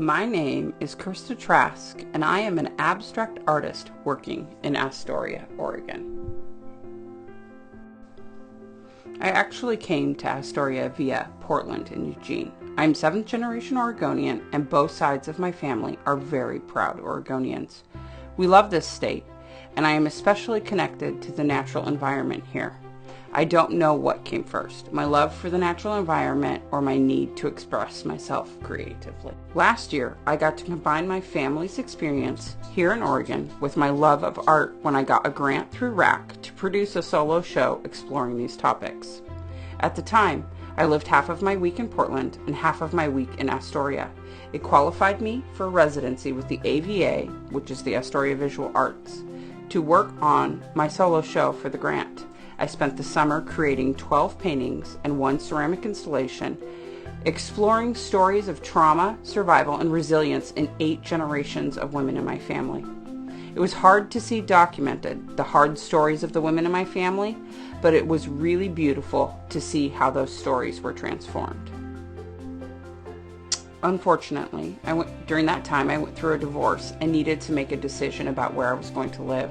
My name is Kirista Trask, and I am an abstract artist working in Astoria, Oregon. I actually came to Astoria via Portland and Eugene. I'm 7th generation Oregonian, and both sides of my family are very proud Oregonians. We love this state, and I am especially connected to the natural environment here. I don't know what came first, my love for the natural environment or my need to express myself creatively. Last year, I got to combine my family's experience here in Oregon with my love of art when I got a grant through RAC to produce a solo show exploring these topics. At the time, I lived half of my week in Portland and half of my week in Astoria. It qualified me for residency with the AVA, which is the Astoria Visual Arts, to work on my solo show for the grant. I spent the summer creating 12 paintings and 1 ceramic installation, exploring stories of trauma, survival, and resilience in 8 generations of women in my family. It was hard to see documented, the hard stories of the women in my family, but it was really beautiful to see how those stories were transformed. Unfortunately, during that time I went through a divorce and needed to make a decision about where I was going to live.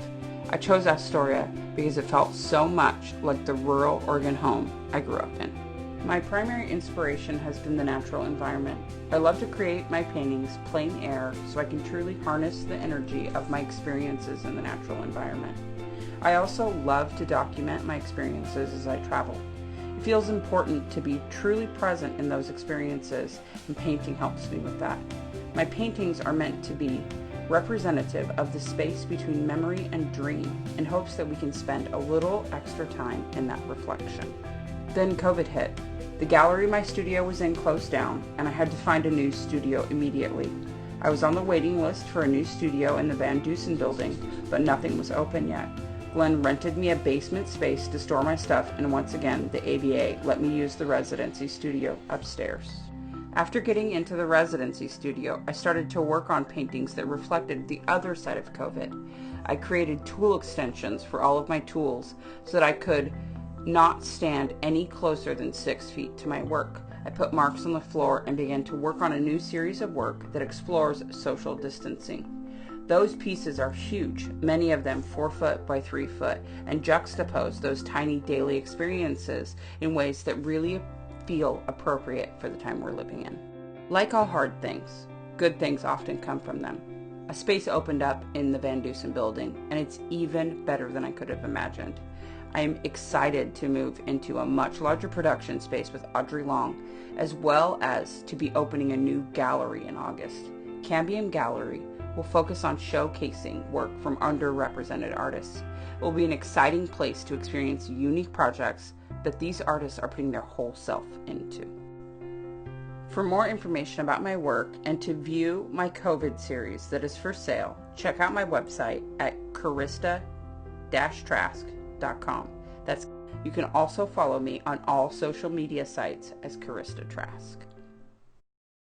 I chose Astoria because it felt so much like the rural Oregon home I grew up in. My primary inspiration has been the natural environment. I love to create my paintings plein air so I can truly harness the energy of my experiences in the natural environment. I also love to document my experiences as I travel. It feels important to be truly present in those experiences, and painting helps me with that. My paintings are meant to be representative of the space between memory and dream, in hopes that we can spend a little extra time in that reflection. Then COVID hit. The gallery my studio was in closed down, and I had to find a new studio immediately. I was on the waiting list for a new studio in the Van Dusen building, but nothing was open yet. Glenn rented me a basement space to store my stuff, and once again, the AVA let me use the residency studio upstairs. After getting into the residency studio, I started to work on paintings that reflected the other side of COVID. I created tool extensions for all of my tools so that I could not stand any closer than 6 feet to my work. I put marks on the floor and began to work on a new series of work that explores social distancing. Those pieces are huge, many of them 4 foot by 3 foot, and juxtapose those tiny daily experiences in ways that really feel appropriate for the time we're living in. Like all hard things, good things often come from them. A space opened up in the Van Dusen building, and it's even better than I could have imagined. I am excited to move into a much larger production space with Audrey Long, as well as to be opening a new gallery in August. Cambium Gallery will focus on showcasing work from underrepresented artists. It will be an exciting place to experience unique projects that these artists are putting their whole self into. For more information about my work and to view my COVID series that is for sale, check out my website at kirista-trask.com. You can also follow me on all social media sites as Kirista Trask.